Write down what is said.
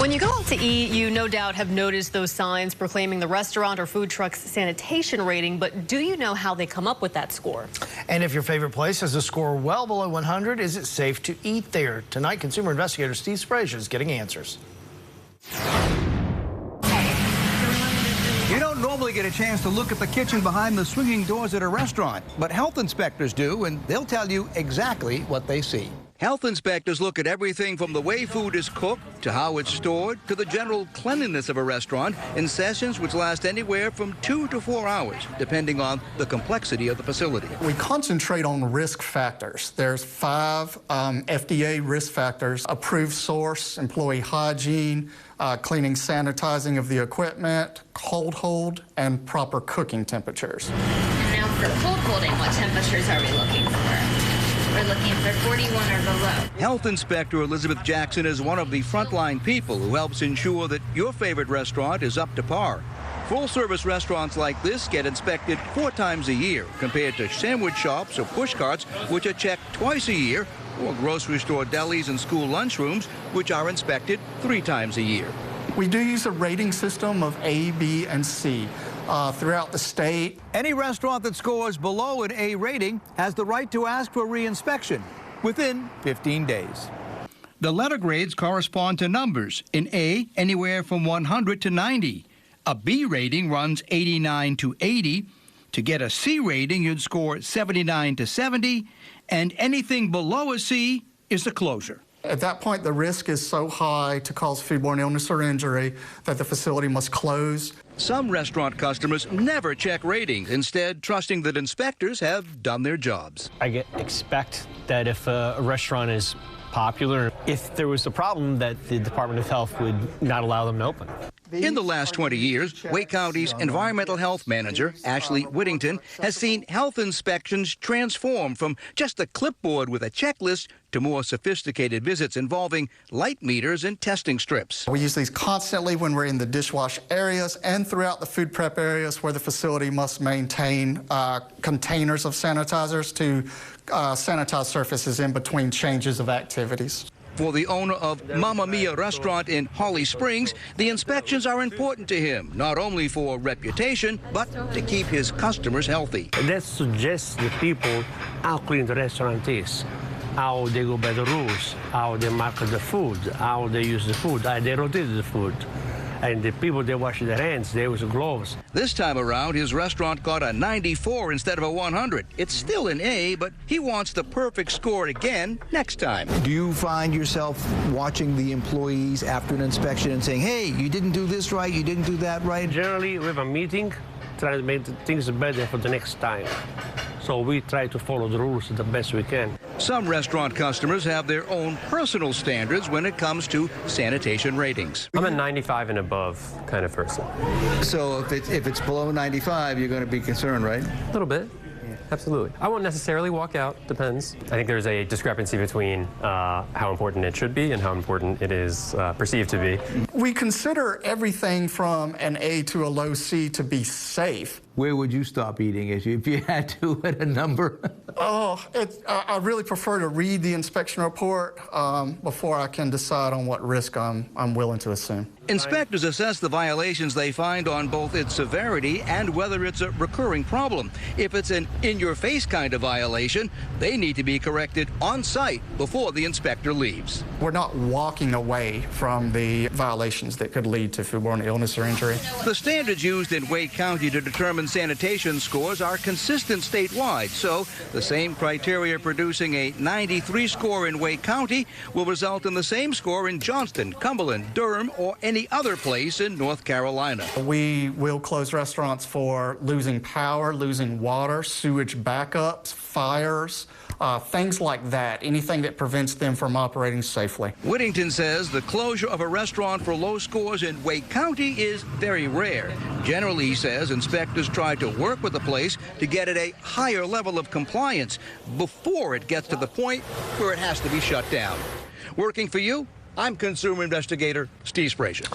When you go out to eat, you no doubt have noticed those signs proclaiming the restaurant or food truck's sanitation rating, but do you know how they come up with that score? And if your favorite place has a score well below 100, is it safe to eat there? Tonight, consumer investigator Steve Frazier is getting answers. You don't normally get a chance to look at the kitchen behind the swinging doors at a restaurant, but health inspectors do, and they'll tell you exactly what they see. Health inspectors look at everything from the way food is cooked to how it's stored to the general cleanliness of a restaurant in sessions which last anywhere from 2 to 4 hours, depending on the complexity of the facility. We concentrate on risk factors. There's 5 FDA risk factors: approved source, employee hygiene, cleaning, sanitizing of the equipment, cold hold, and proper cooking temperatures. And now for cold holding, what temperatures are we looking for? We're looking for 41 or below. Health Inspector Elizabeth Jackson is one of the frontline people who helps ensure that your favorite restaurant is up to par. Full-service restaurants like this get inspected 4 times a year, compared to sandwich shops or push carts, which are checked twice a year, or grocery store delis and school lunchrooms, which are inspected 3 times a year. We do use a rating system of A, B, and C throughout the state. Any restaurant that scores below an A rating has the right to ask for reinspection within 15 days. The letter grades correspond to numbers. In A, anywhere from 100 to 90. A B rating runs 89 to 80. To get a C rating, you'd score 79 to 70. And anything below a C is a closure. At that point, the risk is so high to cause foodborne illness or injury that the facility must close. Some restaurant customers never check ratings, instead trusting that inspectors have done their jobs. I expect that if a restaurant is popular, if there was a problem, that the Department of Health would not allow them to open. In the last 20 years, Wake County's environmental health manager, Ashley Whittington, has seen health inspections transform from just a clipboard with a checklist to more sophisticated visits involving light meters and testing strips. We use these constantly when we're in the dishwash areas and throughout the food prep areas where the facility must maintain containers of sanitizers to sanitize surfaces in between changes of activities. For the owner of Mamma Mia restaurant in Holly Springs, the inspections are important to him, not only for reputation, but to keep his customers healthy. That suggests to people how clean the restaurant is, how they go by the rules, how they market the food, how they use the food, how they rotate the food. And the people, they wash their hands, they use gloves. This time around, his restaurant got a 94 instead of a 100. It's still an A, but he wants the perfect score again next time. Do you find yourself watching the employees after an inspection and saying, hey, you didn't do this right, you didn't do that right? Generally, we have a meeting, try to make things better for the next time. So we try to follow the rules the best we can. Some restaurant customers have their own personal standards when it comes to sanitation ratings. I'm a 95 and above kind of person. So if it's below 95, you're going to be concerned, right? A little bit. Absolutely. I won't necessarily walk out, depends. I think there's a discrepancy between how important it should be and how important it is perceived to be. We consider everything from an A to a low C to be safe. Where would you stop eating if you had to at a number? I really prefer to read the inspection report before I can decide on what risk I'm willing to assume. Inspectors assess the violations they find on both its severity and whether it's a recurring problem. If it's an in-your-face kind of violation, they need to be corrected on site before the inspector leaves. We're not walking away from the violations that could lead to foodborne illness or injury. The standards used in Wake County to determine sanitation scores are consistent statewide, so the same criteria producing a 93 score in Wake County will result in the same score in Johnston, Cumberland, Durham, or any other place in North Carolina. We will close restaurants for losing power, losing water, sewage backups, fires, things like that, anything that prevents them from operating safely. Whittington says the closure of a restaurant for low scores in Wake County is very rare. Generally, he says, inspectors try to work with the place to get it a higher level of compliance before it gets to the point where it has to be shut down. Working for you, I'm consumer investigator Steve Frazier.